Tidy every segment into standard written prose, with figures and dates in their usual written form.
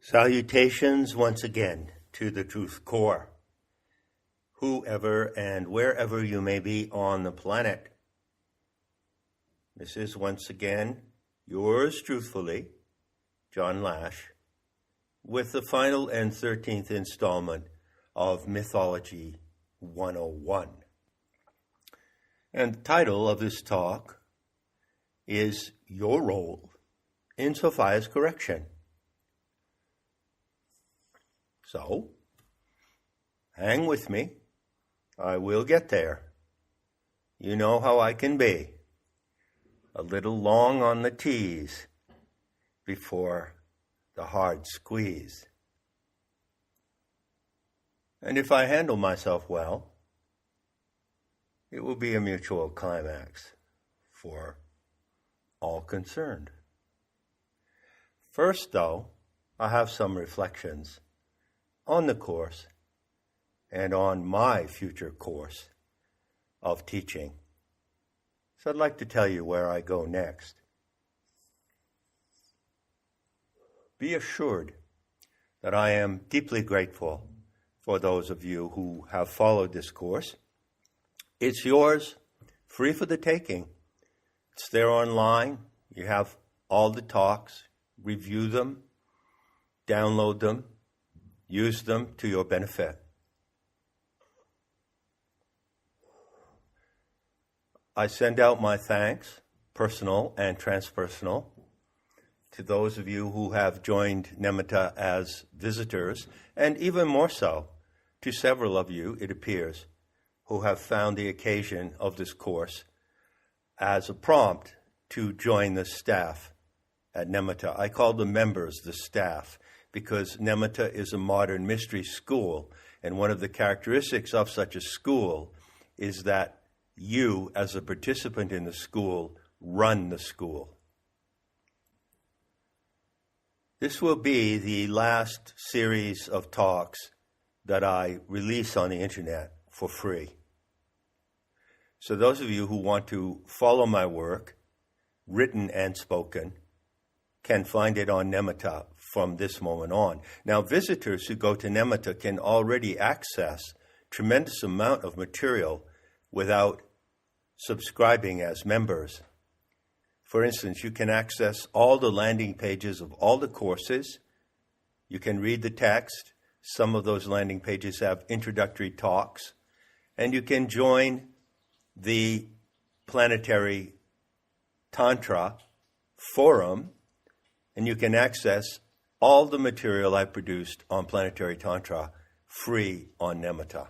Salutations once again to the Truth Core, whoever and wherever you may be on the planet. This is once again yours truthfully, John Lash, with the final and 13th installment of Mythology 101. And the title of this talk is Your Role in Sophia's Correction. So, hang with me. I will get there. You know how I can be. A little long on the T's before the hard squeeze. And if I handle myself well, it will be a mutual climax for all concerned. First, though, I have some reflections on the course and on my future course of teaching. So I'd like to tell you where I go next. Be assured that I am deeply grateful for those of you who have followed this course. It's yours, free for the taking. It's there online. You have all the talks. Review them, download them, use them to your benefit. I send out my thanks, personal and transpersonal, to those of you who have joined Nemitta as visitors, and even more so, to several of you, it appears, who have found the occasion of this course as a prompt to join the staff at Nemitta. I call the members the staff, because Nemitta is a modern mystery school, and one of the characteristics of such a school is that you, as a participant in the school, run the school. This will be the last series of talks that I release on the internet for free. So those of you who want to follow my work, written and spoken, can find it on Nemitta from this moment on. Now, visitors who go to Nemitta can already access tremendous amount of material without subscribing as members. For instance, you can access all the landing pages of all the courses. You can read the text. Some of those landing pages have introductory talks. And you can join the Planetary Tantra forum, and you can access all the material I produced on Planetary Tantra free on Nemitta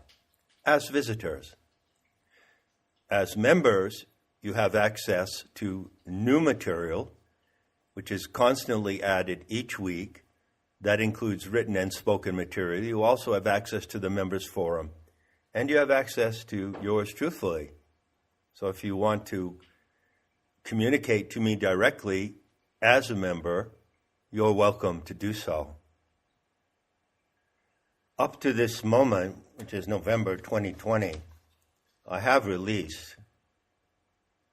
as visitors. As members, you have access to new material, which is constantly added each week. That includes written and spoken material. You also have access to the members forum, and you have access to yours truthfully. So if you want to communicate to me directly as a member, you're welcome to do so. Up to this moment, which is November 2020, I have released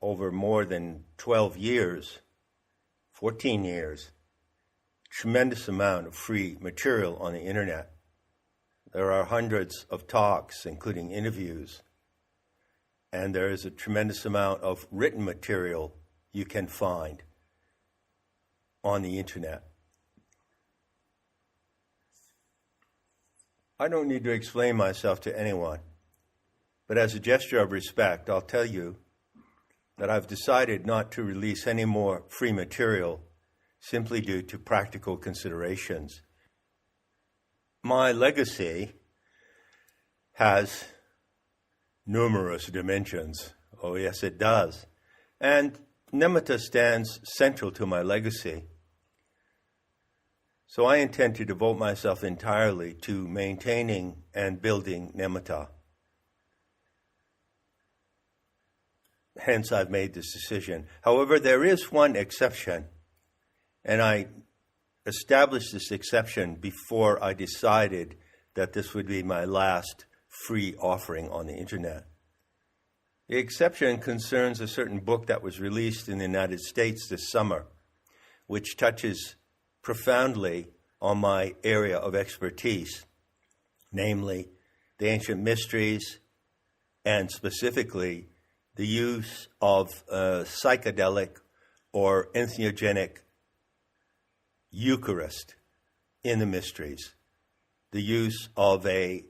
over more than 12 years, 14 years, tremendous amount of free material on the internet. There are hundreds of talks, including interviews, and there is a tremendous amount of written material you can find on the internet. I don't need to explain myself to anyone, but as a gesture of respect, I'll tell you that I've decided not to release any more free material simply due to practical considerations. My legacy has numerous dimensions. Oh, yes, it does. And Nemitta stands central to my legacy. So I intend to devote myself entirely to maintaining and building Nemitta. Hence, I've made this decision. However, there is one exception, and I established this exception before I decided that this would be my last free offering on the internet. The exception concerns a certain book that was released in the United States this summer, which touches profoundly on my area of expertise, namely the ancient mysteries and specifically the use of psychedelic or entheogenic Eucharist in the mysteries, the use of a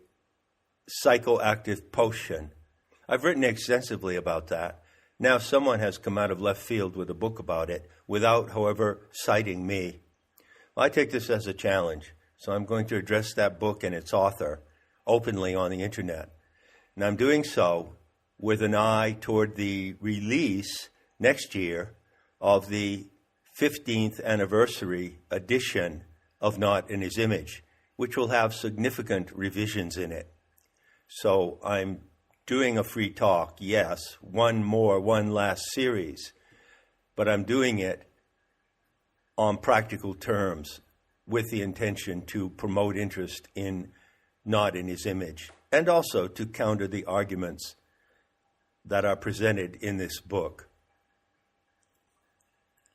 psychoactive potion. I've written extensively about that. Now someone has come out of left field with a book about it without, however, citing me. Well, I take this as a challenge, so I'm going to address that book and its author openly on the internet. And I'm doing so with an eye toward the release next year of the 15th anniversary edition of Not in His Image, which will have significant revisions in it. So I'm doing a free talk, yes, one last series, but I'm doing it on practical terms with the intention to promote interest in Not in His Image and also to counter the arguments that are presented in this book.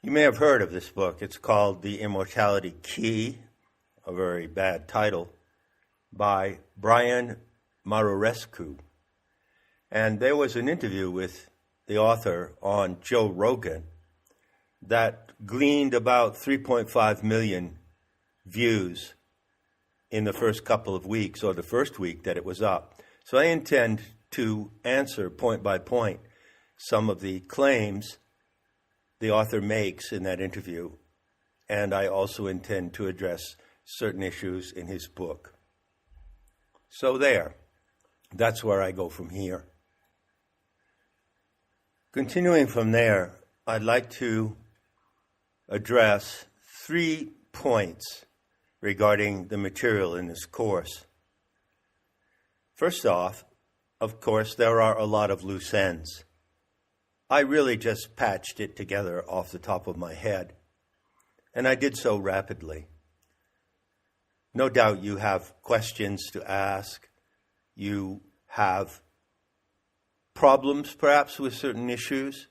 You may have heard of this book. It's called The Immortality Key, a very bad title, by Brian Marorescu. And there was an interview with the author on Joe Rogan that gleaned about 3.5 million views in the first couple of weeks, or the first week that it was up. So I intend to answer point by point some of the claims the author makes in that interview, and I also intend to address certain issues in his book. So that's where I go from here. Continuing from there, I'd like to address 3 points regarding the material in this course. First off, of course, there are a lot of loose ends. I really just patched it together off the top of my head, and I did so rapidly. No doubt you have questions to ask. You have problems, perhaps, with certain issues,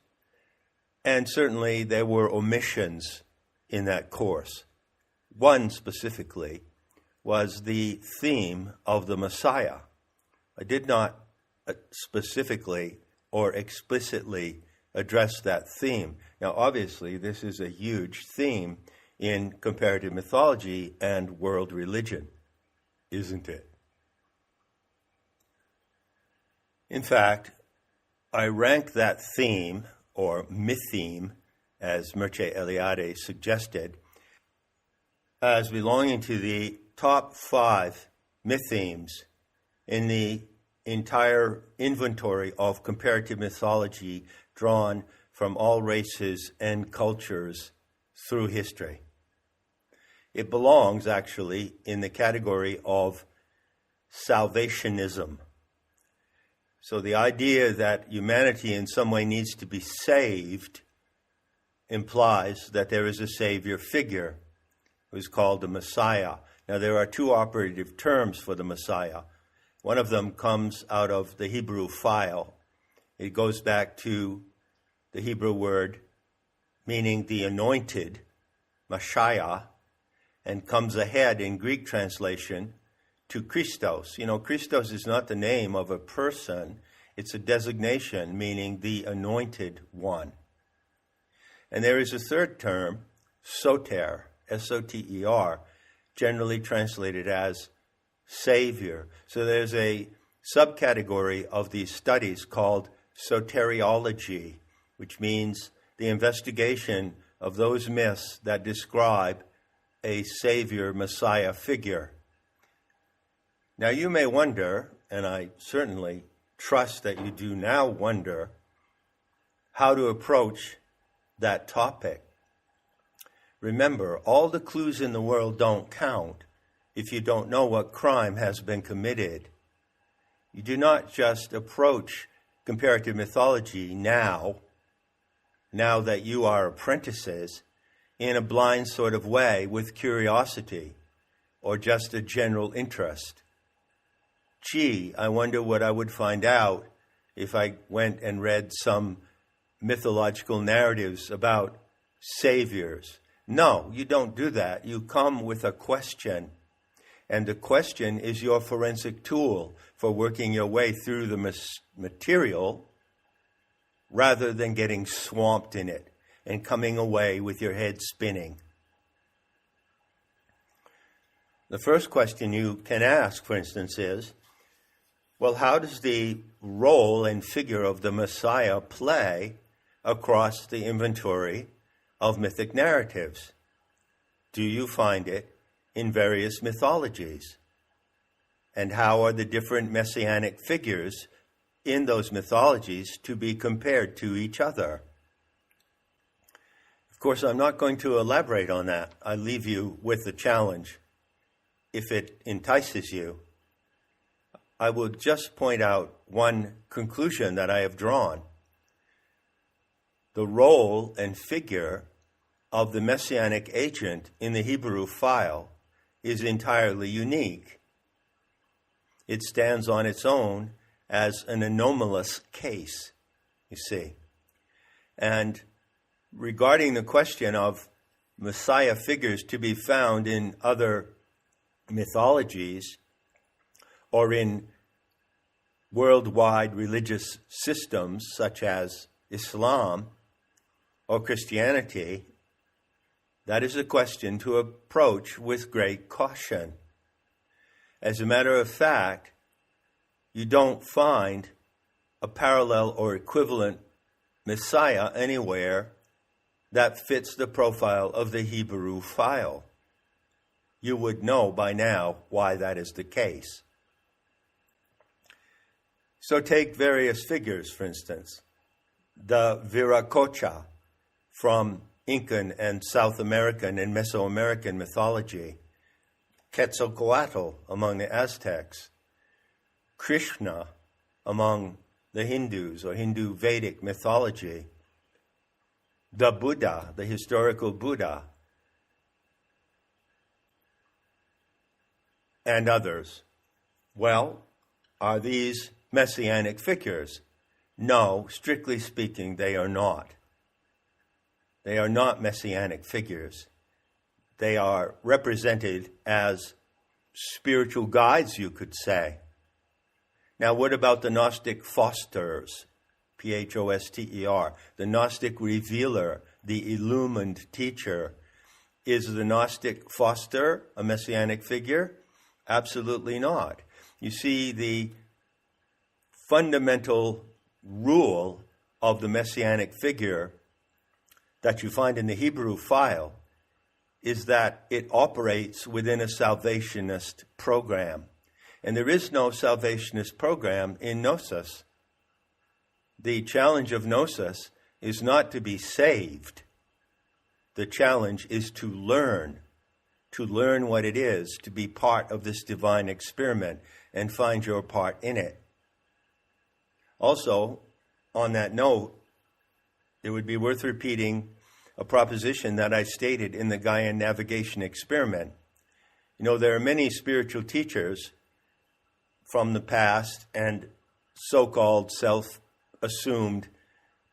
and certainly there were omissions in that course. One specifically was the theme of the Messiah. I did not specifically or explicitly address that theme. Now, obviously, this is a huge theme in comparative mythology and world religion, isn't it? In fact, I rank that theme, or mytheme, as Mircea Eliade suggested, as belonging to the top 5 mythemes in the entire inventory of comparative mythology drawn from all races and cultures through history. It belongs, actually, in the category of salvationism. So the idea that humanity in some way needs to be saved implies that there is a savior figure who is called the Messiah. Now, there are 2 operative terms for the Messiah. One of them comes out of the Hebrew file. It goes back to the Hebrew word meaning the anointed, Mashiach, and comes ahead in Greek translation to Christos. You know, Christos is not the name of a person. It's a designation meaning the anointed one. And there is a third term, soter, S-O-T-E-R, generally translated as Savior. So there's a subcategory of these studies called soteriology, which means the investigation of those myths that describe a Savior, Messiah figure. Now you may wonder, and I certainly trust that you do now wonder, how to approach that topic. Remember, all the clues in the world don't count if you don't know what crime has been committed. You do not just approach comparative mythology now that you are apprentices, in a blind sort of way with curiosity or just a general interest. Gee, I wonder what I would find out if I went and read some mythological narratives about saviors, No, you don't do that. You come with a question. And the question is your forensic tool for working your way through the material rather than getting swamped in it and coming away with your head spinning. The first question you can ask, for instance, is, well, how does the role and figure of the Messiah play across the inventory of mythic narratives? Do you find it in various mythologies? And how are the different messianic figures in those mythologies to be compared to each other? Of course, I'm not going to elaborate on that. I leave you with the challenge. If it entices you, I will just point out one conclusion that I have drawn. The role and figure of the messianic agent in the Hebrew file is entirely unique. It stands on its own as an anomalous case, you see. And regarding the question of Messiah figures to be found in other mythologies or in worldwide religious systems such as Islam or Christianity, that is a question to approach with great caution. As a matter of fact, you don't find a parallel or equivalent Messiah anywhere that fits the profile of the Hebrew file. You would know by now why that is the case. So take various figures, for instance. The Viracocha from Incan and South American and Mesoamerican mythology, Quetzalcoatl among the Aztecs, Krishna among the Hindus or Hindu Vedic mythology, the Buddha, the historical Buddha, and others. Well, are these messianic figures? No, strictly speaking, they are not. They are not messianic figures. They are represented as spiritual guides, you could say. Now, what about the Gnostic Fosters, P-H-O-S-T-E-R, the Gnostic Revealer, the illumined teacher? Is the Gnostic Foster a messianic figure? Absolutely not. You see, the fundamental rule of the messianic figure that you find in the Hebrew file is that it operates within a salvationist program. And there is no salvationist program in Gnosis. The challenge of Gnosis is not to be saved. The challenge is to learn what it is to be part of this divine experiment and find your part in it. Also, on that note, it would be worth repeating a proposition that I stated in the Gaian navigation experiment. You know, there are many spiritual teachers from the past and so-called self-assumed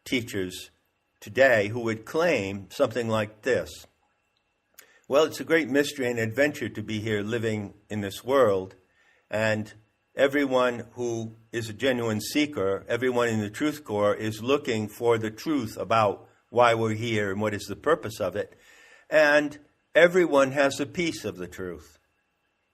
teachers today who would claim something like this. Well, it's a great mystery and adventure to be here living in this world, and everyone who is a genuine seeker, everyone in the Truth Corps is looking for the truth about why we're here and what is the purpose of it. And everyone has a piece of the truth.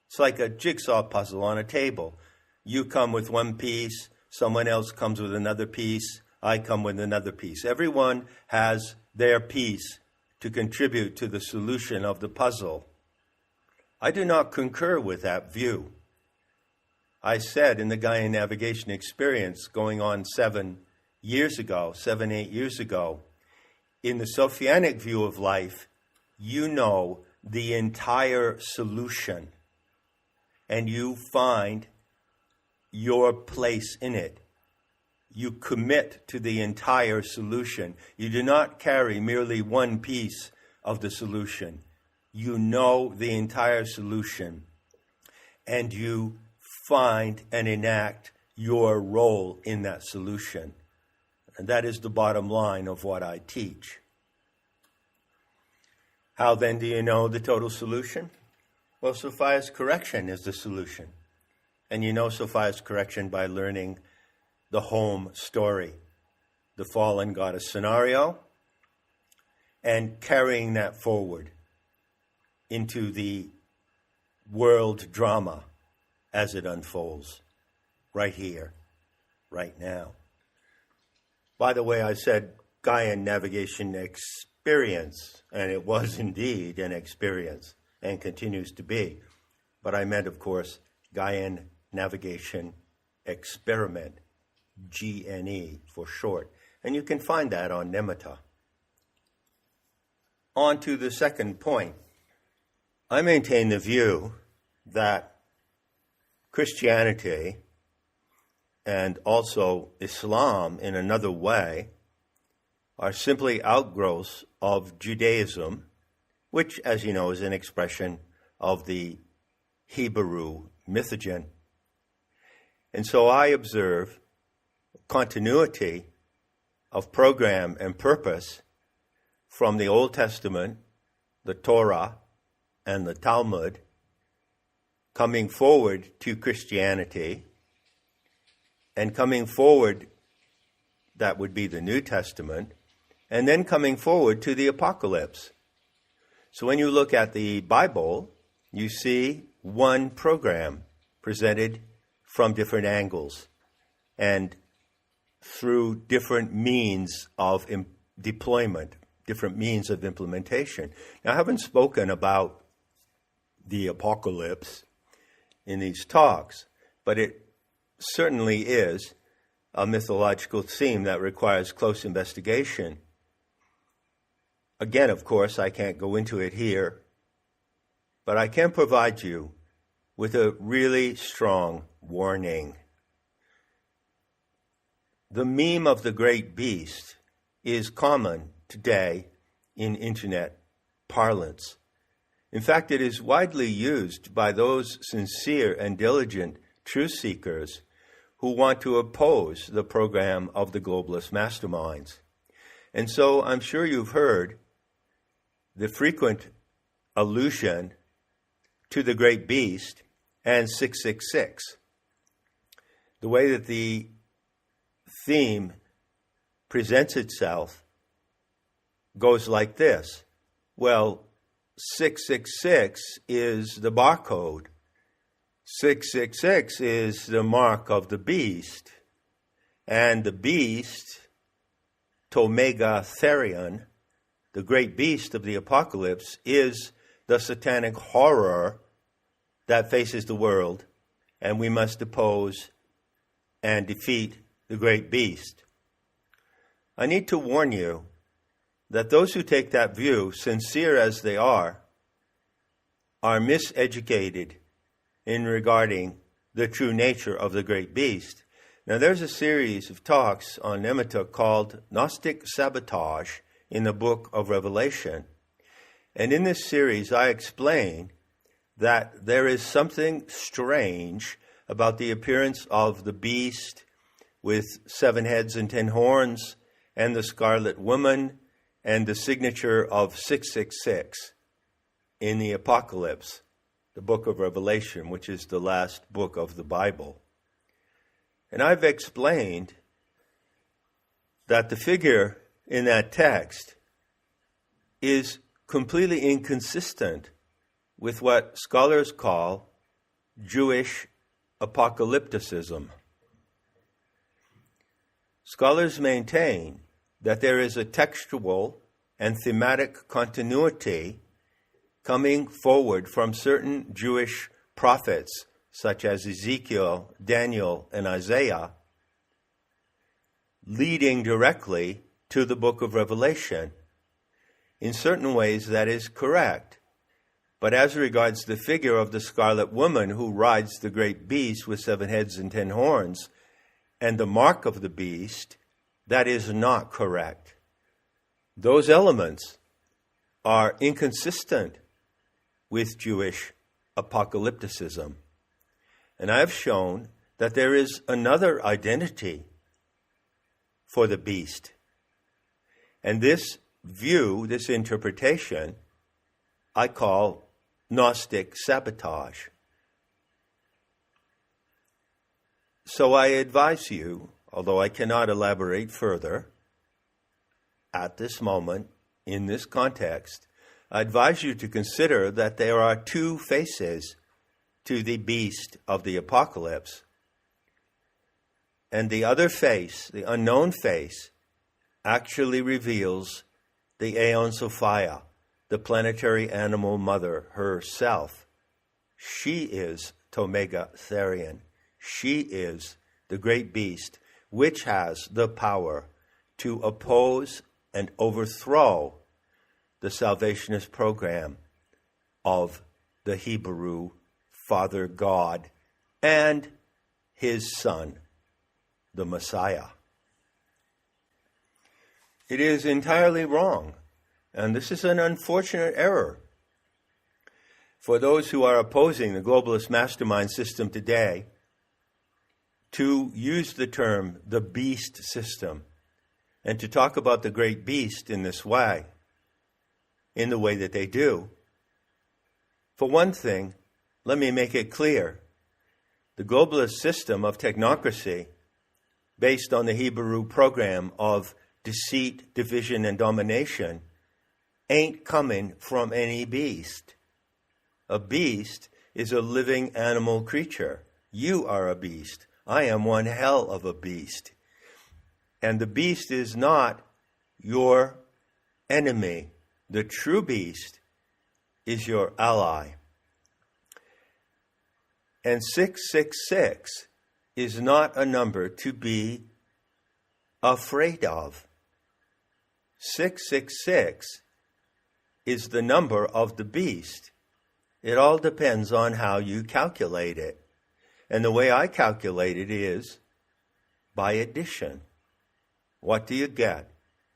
It's like a jigsaw puzzle on a table. You come with one piece, someone else comes with another piece, I come with another piece. Everyone has their piece to contribute to the solution of the puzzle. I do not concur with that view. I said in the Gaian navigation experience going on 7, 8 years ago, in the Sophianic view of life, you know the entire solution, and you find your place in it. You commit to the entire solution. You do not carry merely one piece of the solution. You know the entire solution, and you find and enact your role in that solution. And that is the bottom line of what I teach. How then do you know the total solution? Well, Sophia's correction is the solution. And you know Sophia's correction by learning the home story, the fallen goddess scenario, and carrying that forward into the world drama as it unfolds right here, right now. By the way, I said Gaian navigation experience, and it was indeed an experience and continues to be. But I meant, of course, Gaian navigation experiment, GNE for short. And you can find that on Nemitta. On to the second point. I maintain the view that Christianity and also Islam in another way are simply outgrowths of Judaism, which, as you know, is an expression of the Hebrew mythogen. And so I observe continuity of program and purpose from the Old Testament, the Torah, and the Talmud, coming forward to Christianity, and coming forward, that would be the New Testament, and then coming forward to the Apocalypse. So when you look at the Bible, you see one program presented from different angles and through different means of deployment, different means of implementation. Now, I haven't spoken about the apocalypse in these talks, but it certainly is a mythological theme that requires close investigation. Again, of course, I can't go into it here, but I can provide you with a really strong warning. The meme of the great beast is common today in internet parlance. In fact, it is widely used by those sincere and diligent truth seekers who want to oppose the program of the globalist masterminds. And so I'm sure you've heard the frequent allusion to the great beast and 666. The way that the theme presents itself goes like this. Well, 666 is the barcode. 666 is the mark of the beast. And the beast, Tomega Therion, the great beast of the apocalypse, is the satanic horror that faces the world, and we must oppose and defeat the great beast. I need to warn you that those who take that view, sincere as they are miseducated in regarding the true nature of the great beast. Now, there's a series of talks on Nemitta called Gnostic Sabotage in the Book of Revelation. And in this series, I explain that there is something strange about the appearance of the beast with 7 heads and 10 horns, and the scarlet woman, and the signature of 666 in the Apocalypse, the book of Revelation, which is the last book of the Bible. And I've explained that the figure in that text is completely inconsistent with what scholars call Jewish apocalypticism. Scholars maintain that there is a textual and thematic continuity coming forward from certain Jewish prophets, such as Ezekiel, Daniel, and Isaiah, leading directly to the book of Revelation. In certain ways, that is correct. But as regards the figure of the scarlet woman who rides the great beast with 7 heads and 10 horns, and the mark of the beast, that is not correct. Those elements are inconsistent with Jewish apocalypticism. And I have shown that there is another identity for the beast. And this view, this interpretation, I call Gnostic sabotage. So I advise you, although I cannot elaborate further at this moment, in this context, I advise you to consider that there are two faces to the beast of the apocalypse. And the other face, the unknown face, actually reveals the Aeon Sophia, the planetary animal mother herself. She is Tomega Therion. She is the great beast which has the power to oppose and overthrow the salvationist program of the Hebrew Father God and his Son, the Messiah. It is entirely wrong, and this is an unfortunate error for those who are opposing the globalist mastermind system today to use the term the beast system and to talk about the great beast in this way, in the way that they do. For one thing, let me make it clear, the globalist system of technocracy, based on the Hebrew program of deceit, division, and domination, ain't coming from any beast. A beast is a living animal creature. You are a beast. I am one hell of a beast. And the beast is not your enemy. The true beast is your ally. And 666 is not a number to be afraid of. 666 is the number of the beast. It all depends on how you calculate it. And the way I calculate it is by addition. What do you get?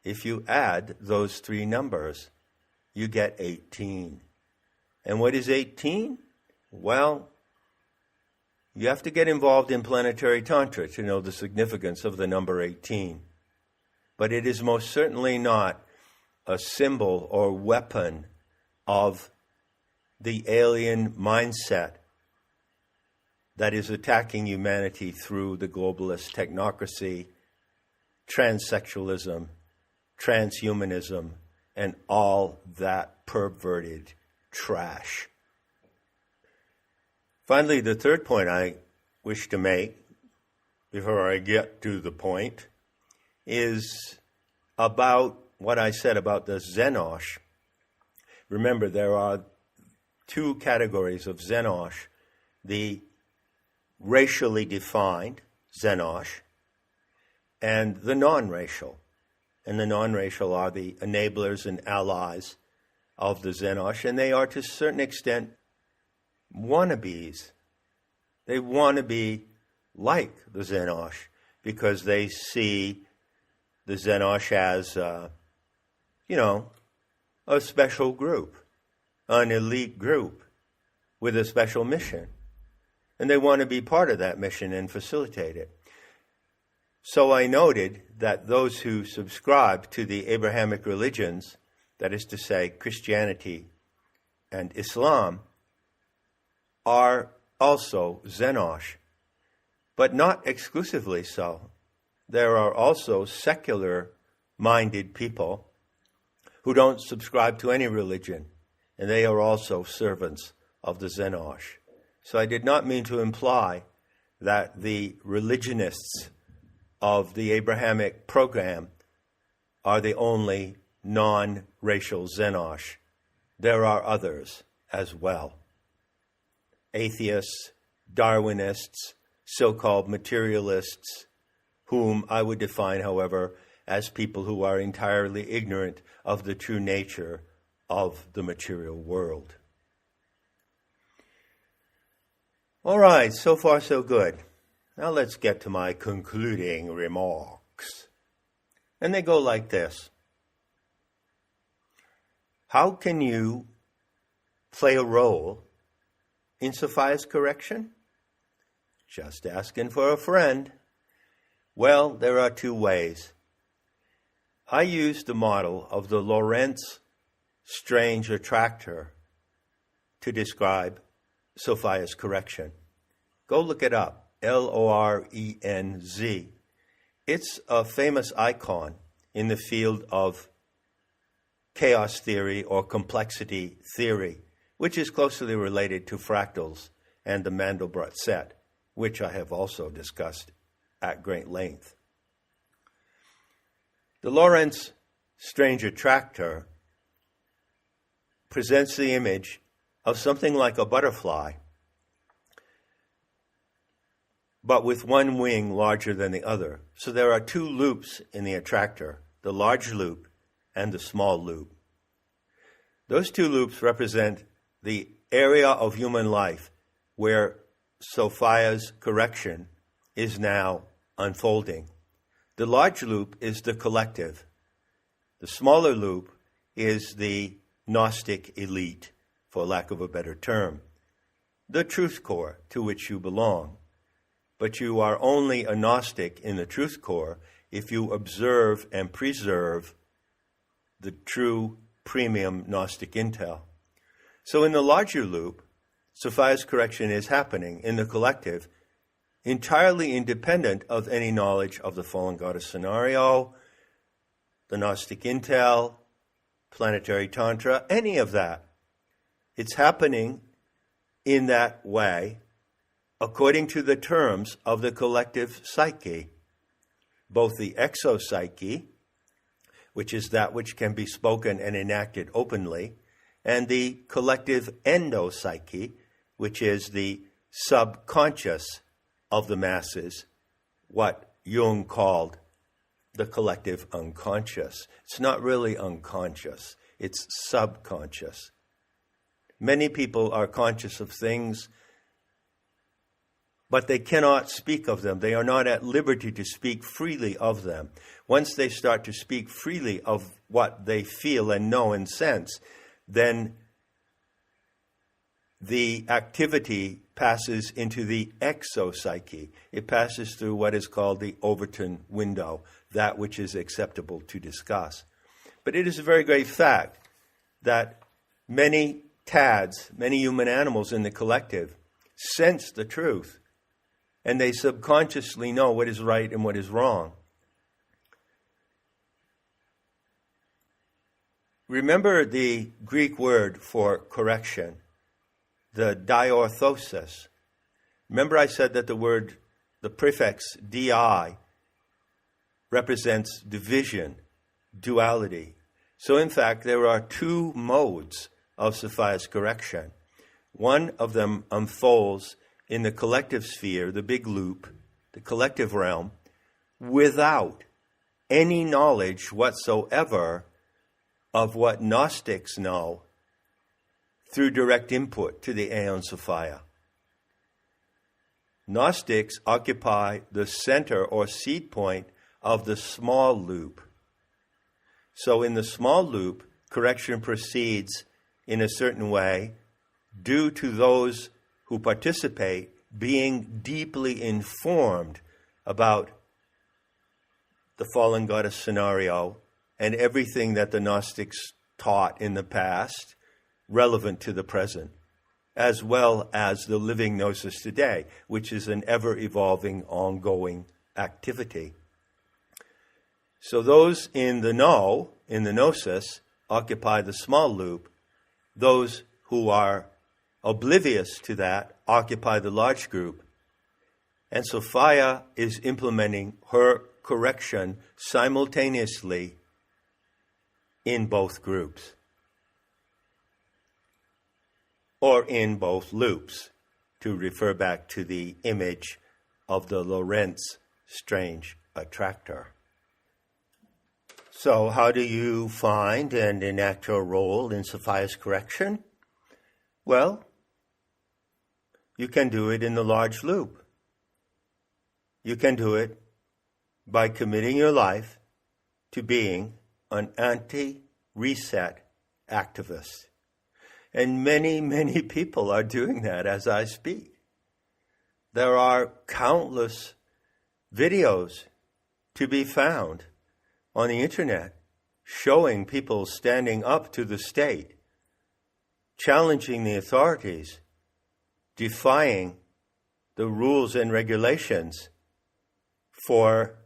If you add those three numbers, you get 18. And what is 18? Well, you have to get involved in planetary tantra to know the significance of the number 18. But it is most certainly not a symbol or weapon of the alien mindset that is attacking humanity through the globalist technocracy, transsexualism, transhumanism, and all that perverted trash. Finally, the third point I wish to make, before I get to the point, is about what I said about the Xenosh. Remember, there are two categories of Xenosh. The racially defined Xenosh and the non-racial. And the non-racial are the enablers and allies of the Xenosh, and they are to a certain extent wannabes. They want to be like the Xenosh because they see the Xenosh as, a special group, an elite group with a special mission. And they want to be part of that mission and facilitate it. So I noted that those who subscribe to the Abrahamic religions, that is to say Christianity and Islam, are also Xenosh, but not exclusively so. There are also secular-minded people who don't subscribe to any religion, and they are also servants of the Xenosh. So I did not mean to imply that the religionists of the Abrahamic program are the only non-racial Xenosh. There are others as well. Atheists, Darwinists, so-called materialists, whom I would define, however, as people who are entirely ignorant of the true nature of the material world. All right, so far so good. Now let's get to my concluding remarks. And they go like this. How can you play a role in Sophia's correction? Just asking for a friend. Well, there are two ways. I use the model of the Lorentz strange attractor to describe Sophia's correction. Go look it up, Lorenz. It's a famous icon in the field of chaos theory or complexity theory, which is closely related to fractals and the Mandelbrot set, which I have also discussed at great length. The Lorentz strange attractor presents the image of something like a butterfly, but with one wing larger than the other. So there are two loops in the attractor, the large loop and the small loop. Those two loops represent the area of human life where Sophia's correction is now unfolding. The large loop is the collective. The smaller loop is the Gnostic elite, for lack of a better term, the truth core to which you belong. But you are only a Gnostic in the truth core if you observe and preserve the true premium Gnostic intel. So in the larger loop, Sophia's correction is happening in the collective, entirely independent of any knowledge of the fallen goddess scenario, the Gnostic intel, planetary Tantra, any of that. It's happening in that way according to the terms of the collective psyche, both the exopsyche, which is that which can be spoken and enacted openly, and the collective endopsyche, which is the subconscious of the masses, what Jung called the collective unconscious. It's not really unconscious, it's subconscious. Many people are conscious of things, but they cannot speak of them. They are not at liberty to speak freely of them. Once they start to speak freely of what they feel and know and sense, then the activity passes into the exopsyche. It passes through what is called the Overton window, that which is acceptable to discuss. But it is a very great fact that many tads, many human animals in the collective, sense the truth, and they subconsciously know what is right and what is wrong. Remember the Greek word for correction, the diorthosis. Remember I said that the prefix di represents division, duality. So in fact, there are two modes of Sophia's correction. One of them unfolds in the collective sphere, the big loop, the collective realm, without any knowledge whatsoever of what Gnostics know through direct input to the Aeon Sophia. Gnostics occupy the center or seed point of the small loop. So in the small loop, correction proceeds in a certain way due to those who participate being deeply informed about the fallen goddess scenario and everything that the Gnostics taught in the past, relevant to the present, as well as the living gnosis today, which is an ever-evolving, ongoing activity. So those in the know, in the gnosis, occupy the small loop. Those who are oblivious to that occupy the large group. And Sophia is implementing her correction simultaneously in both groups, or in both loops, to refer back to the image of the Lorentz strange attractor. So how do you find and enact your role in Sophia's correction? Well, you can do it in the large loop. You can do it by committing your life to being an anti-reset activist. And many, many people are doing that as I speak. There are countless videos to be found on the internet showing people standing up to the state challenging the authorities, defying the rules and regulations for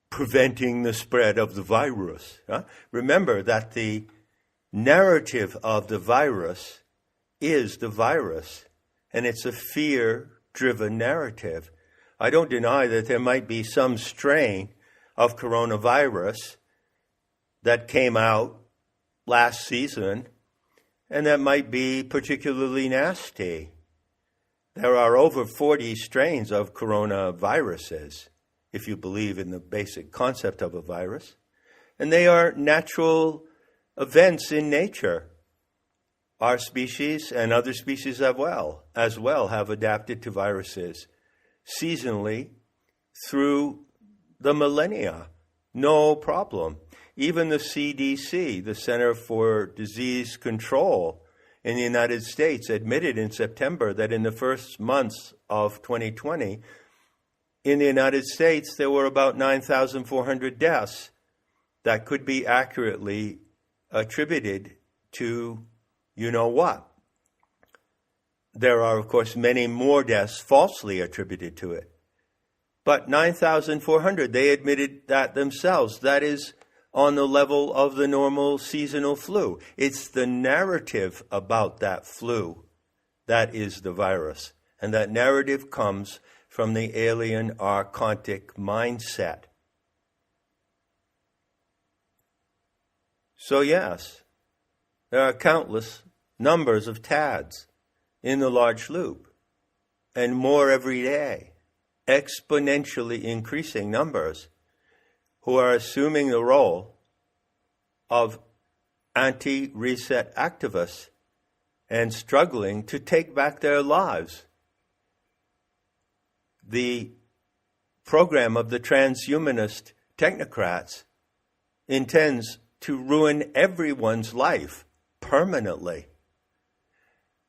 preventing the spread of the virus. Remember that the narrative of the virus is the virus, and it's a fear-driven narrative. I don't deny that there might be some strain of coronavirus that came out last season, and that might be particularly nasty. There are over 40 strains of coronaviruses, if you believe in the basic concept of a virus, and they are natural events in nature. Our species and other species as well have adapted to viruses seasonally through the millennia. No problem. Even the CDC, the Center for Disease Control in the United States, admitted in September that in the first months of 2020, in the United States, there were about 9,400 deaths that could be accurately attributed to you know what. There are, of course, many more deaths falsely attributed to it. But 9,400, they admitted that themselves. That is on the level of the normal seasonal flu. It's the narrative about that flu that is the virus. And that narrative comes from the alien archontic mindset. So yes, there are countless numbers of TADs in the large loop, and more every day, exponentially increasing numbers who are assuming the role of anti-reset activists and struggling to take back their lives. The program of the transhumanist technocrats intends to ruin everyone's life permanently.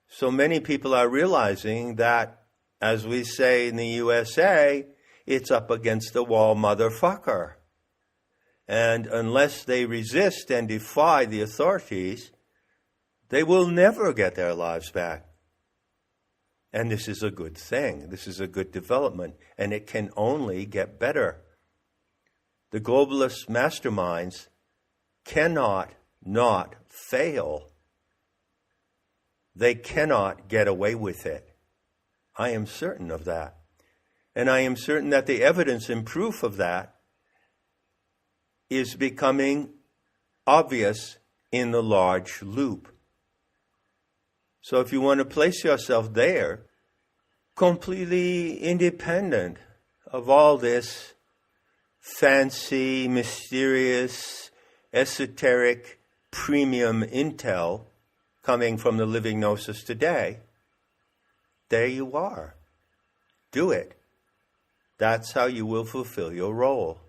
So many people are realizing that, as we say in the USA, it's up against the wall, motherfucker. And unless they resist and defy the authorities, they will never get their lives back. And this is a good thing. This is a good development. And it can only get better. The globalist masterminds cannot not fail. They cannot get away with it. I am certain of that. And I am certain that the evidence and proof of that is becoming obvious in the large loop. So if you want to place yourself there, completely independent of all this fancy, mysterious, esoteric, premium intel coming from the living gnosis today, there you are. Do it. That's how you will fulfill your role.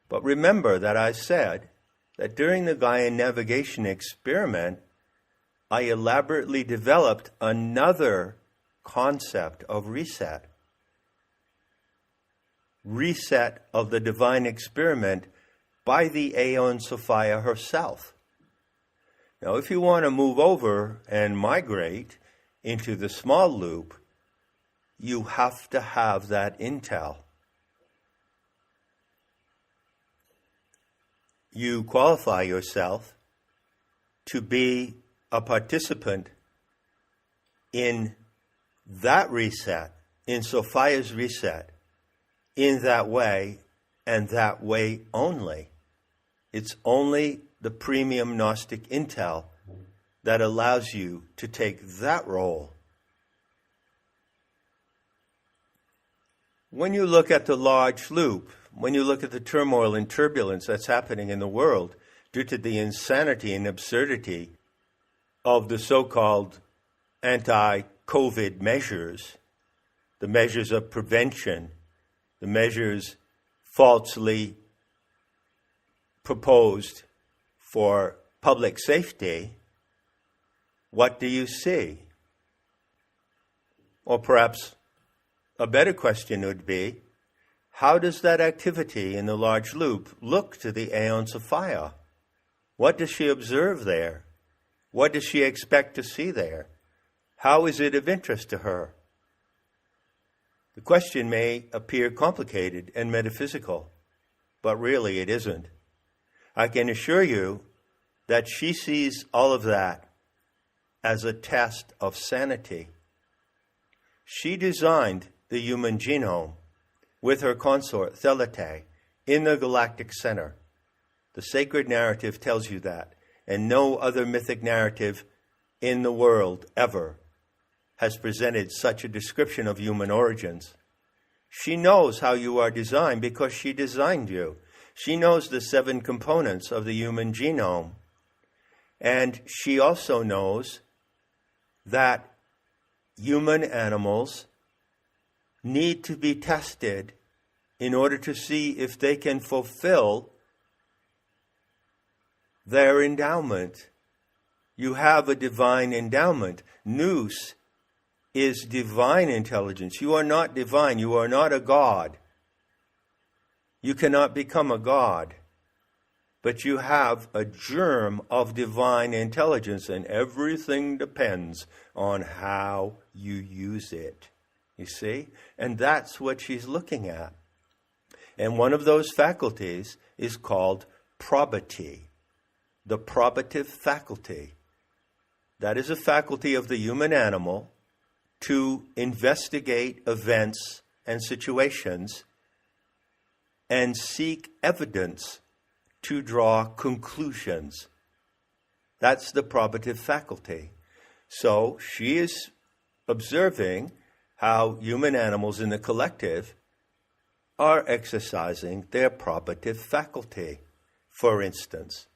But remember that I said that during the Gaian navigation experiment, I elaborately developed another concept of reset. Reset of the divine experiment by the Aeon Sophia herself. Now, if you want to move over and migrate into the small loop, you have to have that intel. You qualify yourself to be a participant in that reset, in Sophia's reset, in that way and that way only. It's only the premium Gnostic intel that allows you to take that role. When you look at the large loop, when you look at the turmoil and turbulence that's happening in the world due to the insanity and absurdity of the so-called anti-COVID measures, the measures of prevention, the measures falsely proposed for public safety, what do you see? Or perhaps a better question would be, how does that activity in the large loop look to the Aeon Sophia? What does she observe there? What does she expect to see there? How is it of interest to her? The question may appear complicated and metaphysical, but really it isn't. I can assure you that she sees all of that as a test of sanity. She designed the human genome with her consort, Thelete, in the galactic center. The sacred narrative tells you that, and no other mythic narrative in the world ever has presented such a description of human origins. She knows how you are designed because she designed you. She knows the 7 components of the human genome. And she also knows that human animals need to be tested in order to see if they can fulfill their endowment. You have a divine endowment. Nous is divine intelligence. You are not divine. You are not a god. You cannot become a god. But you have a germ of divine intelligence, and everything depends on how you use it. You see? And that's what she's looking at. And one of those faculties is called probity, the probative faculty. That is a faculty of the human animal to investigate events and situations and seek evidence to draw conclusions. That's the probative faculty. So she is observing how human animals in the collective are exercising their probative faculty. For instance,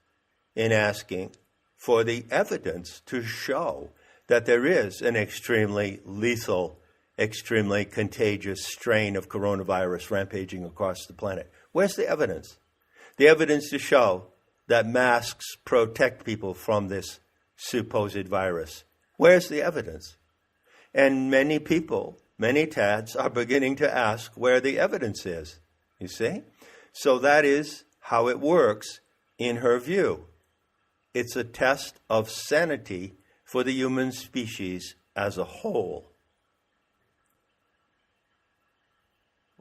in asking for the evidence to show that there is an extremely lethal, extremely contagious strain of coronavirus rampaging across the planet. Where's the evidence? The evidence to show that masks protect people from this supposed virus. Where's the evidence? And many people, many tads, are beginning to ask where the evidence is. You see? So that is how it works in her view. It's a test of sanity for the human species as a whole.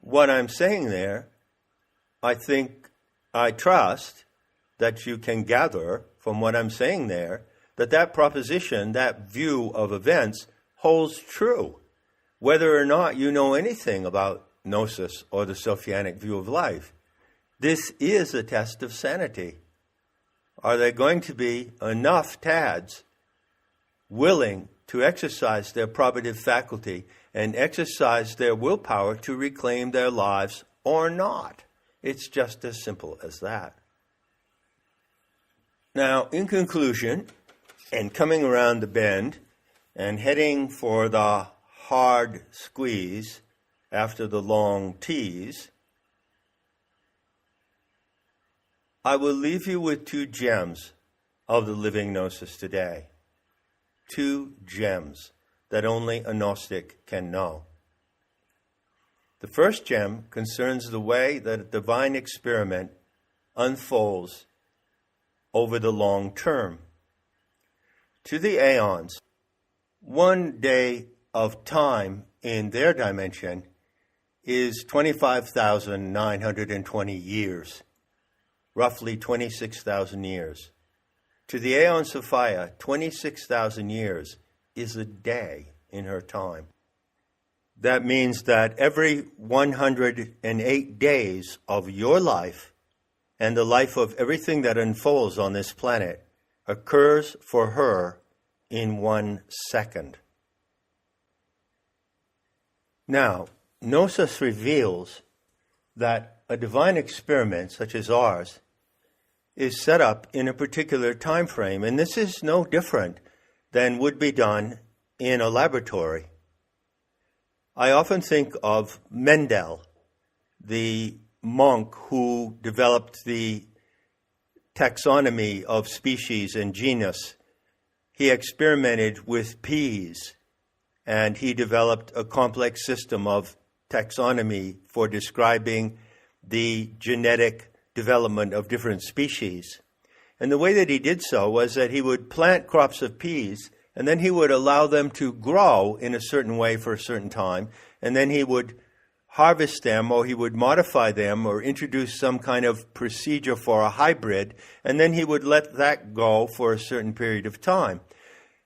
What I'm saying there, I trust that you can gather from what I'm saying there, that proposition, that view of events holds true, whether or not you know anything about Gnosis or the Sophianic view of life. This is a test of sanity. Are there going to be enough tads willing to exercise their probative faculty and exercise their willpower to reclaim their lives or not? It's just as simple as that. Now, in conclusion, and coming around the bend and heading for the hard squeeze after the long tease, I will leave you with 2 gems of the living Gnosis today. 2 gems that only a Gnostic can know. The first gem concerns the way that a divine experiment unfolds over the long term. To the Aeons, 1 day of time in their dimension is 25,920 years, roughly 26,000 years. To the Aeon Sophia, 26,000 years is a day in her time. That means that every 108 days of your life and the life of everything that unfolds on this planet occurs for her in 1 second. Now, Gnosis reveals that a divine experiment such as ours is set up in a particular time frame, and this is no different than would be done in a laboratory. I often think of Mendel, the monk who developed the taxonomy of species and genus. He experimented with peas, and he developed a complex system of taxonomy for describing the genetic development of different species. And the way that he did so was that he would plant crops of peas, and then he would allow them to grow in a certain way for a certain time, and then he would harvest them, or he would modify them, or introduce some kind of procedure for a hybrid, and then he would let that go for a certain period of time.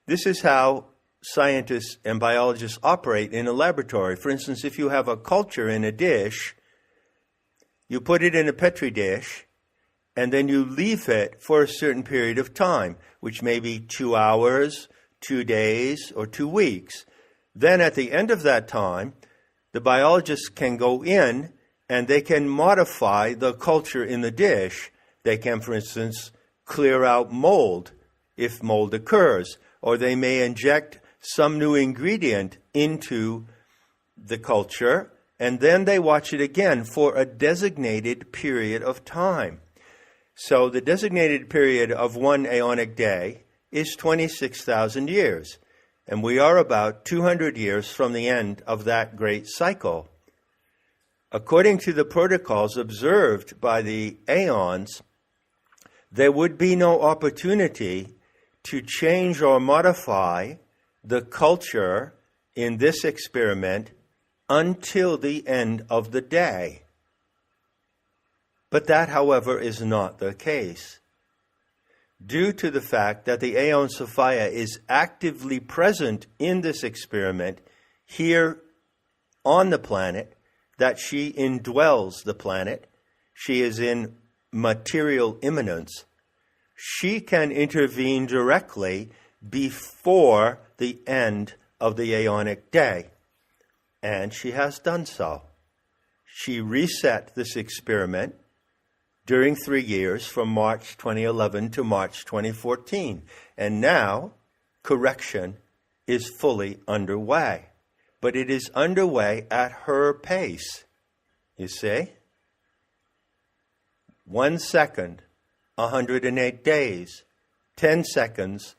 This is how scientists and biologists operate in a laboratory. For instance, if you have a culture in a dish, you put it in a Petri dish, and then you leave it for a certain period of time, which may be 2 hours, 2 days, or 2 weeks. Then at the end of that time, the biologists can go in and they can modify the culture in the dish. They can, for instance, clear out mold if mold occurs, or they may inject some new ingredient into the culture, and then they watch it again for a designated period of time. So the designated period of 1 aeonic day is 26,000 years, and we are about 200 years from the end of that great cycle. According to the protocols observed by the Aeons, there would be no opportunity to change or modify the culture in this experiment until the end of the day. But that, however, is not the case. Due to the fact that the Aeon Sophia is actively present in this experiment here on the planet, that she indwells the planet, she is in material immanence, she can intervene directly before the end of the Aeonic day. And she has done so. She reset this experiment during 3 years from March 2011 to March 2014. And now correction is fully underway. But it is underway at her pace. You see? 1 second, 108 days. 10 seconds,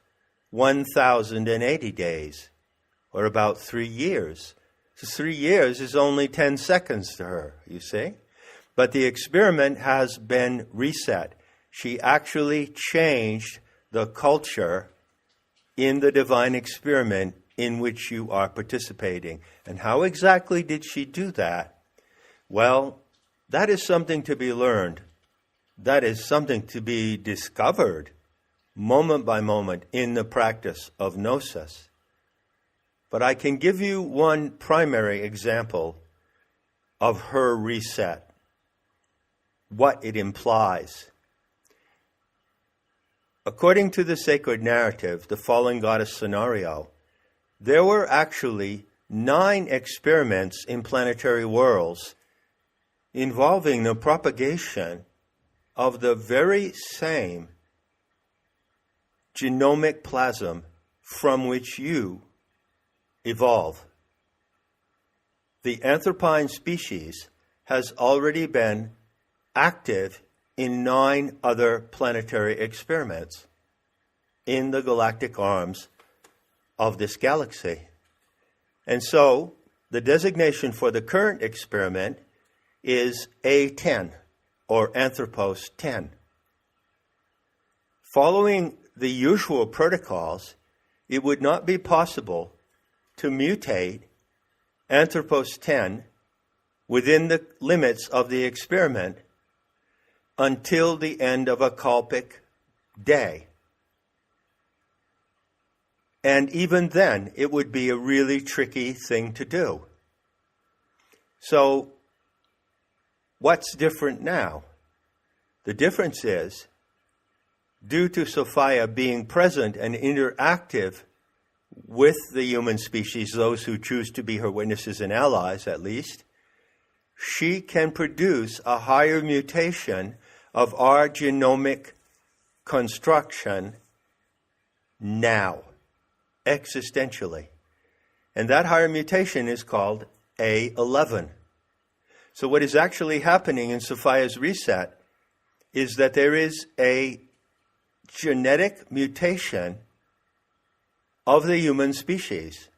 1,080 days. Or about 3 years. So 3 years is only 10 seconds to her, you see? But the experiment has been reset. She actually changed the culture in the divine experiment in which you are participating. And how exactly did she do that? Well, that is something to be learned. That is something to be discovered moment by moment in the practice of Gnosis. But I can give you one primary example of her reset, what it implies. According to the sacred narrative, the fallen goddess scenario, there were actually 9 experiments in planetary worlds involving the propagation of the very same genomic plasm from which you evolve. The Anthropine species has already been active in 9 other planetary experiments in the galactic arms of this galaxy. And so the designation for the current experiment is A10, or Anthropos 10. Following the usual protocols, it would not be possible to mutate Anthropos 10 within the limits of the experiment until the end of a Kalpic day. And even then, it would be a really tricky thing to do. So, what's different now? The difference is, due to Sophia being present and interactive with the human species, those who choose to be her witnesses and allies at least, she can produce a higher mutation of our genomic construction now, existentially. And that higher mutation is called A11. So what is actually happening in Sophia's reset is that there is a genetic mutation of the human species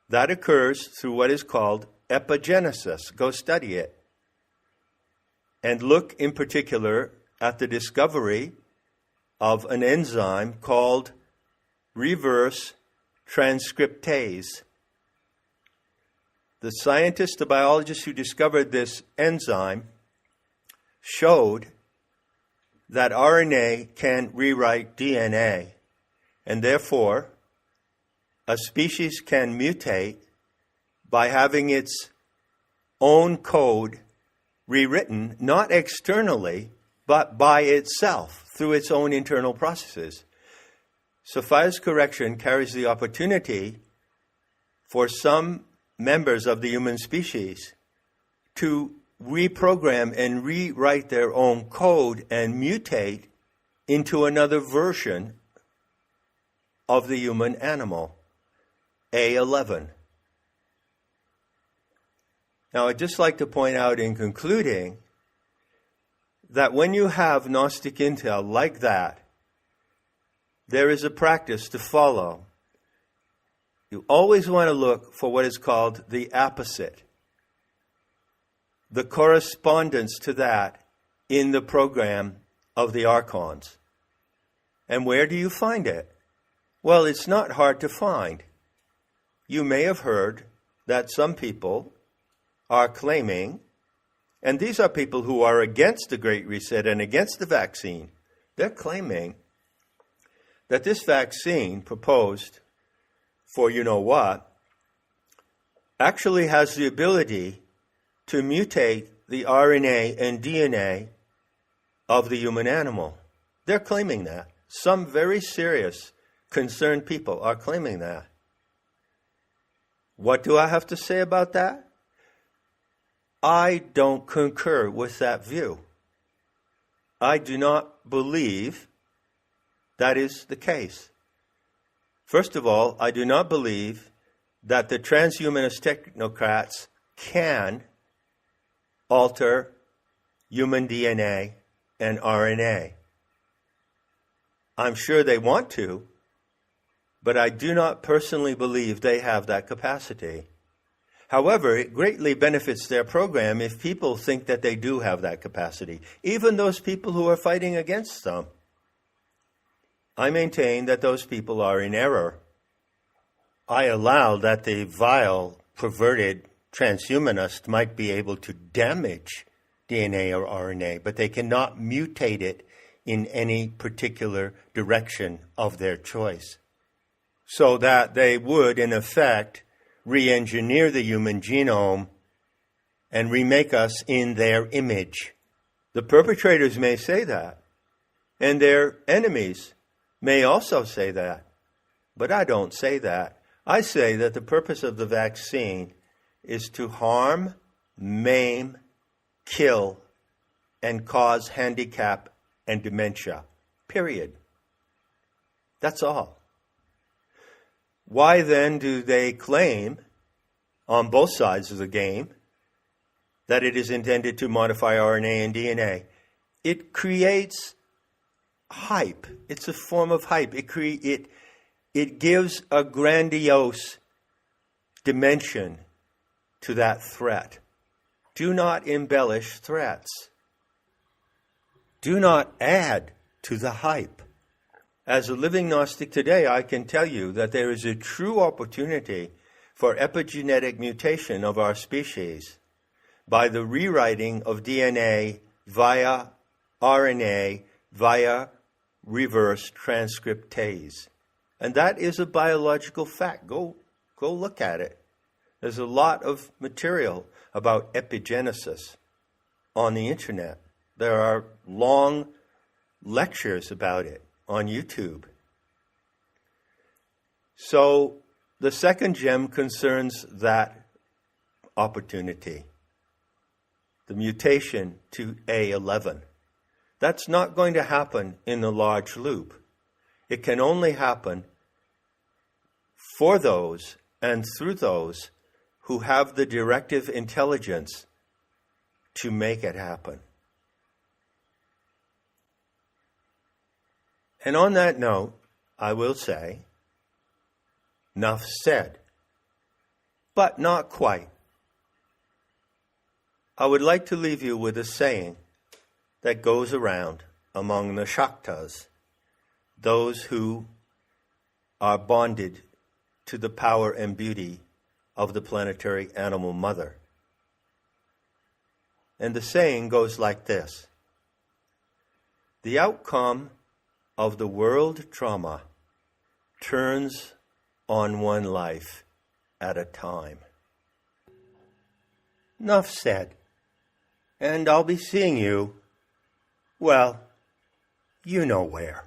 that occurs through what is called epigenesis. Go study it. And look in particular at the discovery of an enzyme called reverse transcriptase. The scientists, the biologists who discovered this enzyme showed that RNA can rewrite DNA, and therefore a species can mutate by having its own code rewritten, not externally, but by itself, through its own internal processes. Sophia's correction carries the opportunity for some members of the human species to reprogram and rewrite their own code and mutate into another version of the human animal, A11. Now, I'd just like to point out in concluding that when you have Gnostic intel like that, there is a practice to follow. You always want to look for what is called the apposite, the correspondence to that in the program of the Archons. And where do you find it? Well, it's not hard to find. You may have heard that some people are claiming, and these are people who are against the Great Reset and against the vaccine, they're claiming that this vaccine proposed for you-know-what actually has the ability to mutate the RNA and DNA of the human animal. They're claiming that. Some very serious, concerned people are claiming that. What do I have to say about that? I don't concur with that view. I do not believe that is the case. First of all, I do not believe that the transhumanist technocrats can alter human DNA and RNA. I'm sure they want to, but I do not personally believe they have that capacity. However, it greatly benefits their program if people think that they do have that capacity, even those people who are fighting against them. I maintain that those people are in error. I allow that the vile, perverted transhumanist might be able to damage DNA or RNA, but they cannot mutate it in any particular direction of their choice, so that they would, in effect, re-engineer the human genome and remake us in their image. The perpetrators may say that, and their enemies may also say that, but I don't say that. I say that the purpose of the vaccine is to harm, maim, kill, and cause handicap and dementia. Period. That's all. Why then do they claim, on both sides of the game, that it is intended to modify RNA and DNA? It creates hype. It's a form of hype. It gives a grandiose dimension to that threat. Do not embellish threats. Do not add to the hype. As a living Gnostic today, I can tell you that there is a true opportunity for epigenetic mutation of our species by the rewriting of DNA via RNA, via reverse transcriptase. And that is a biological fact. Go look at it. There's a lot of material about epigenesis on the internet. There are long lectures about it on YouTube. So the second gem concerns that opportunity, the mutation to A11. That's not going to happen in the large loop. It can only happen for those and through those who have the directive intelligence to make it happen. And on that note, I will say, enough said, but not quite. I would like to leave you with a saying that goes around among the Shaktas, those who are bonded to the power and beauty of the planetary animal mother. And the saying goes like this: the outcome of the world trauma turns on one life at a time. Enough said. And I'll be seeing you, well, you know where.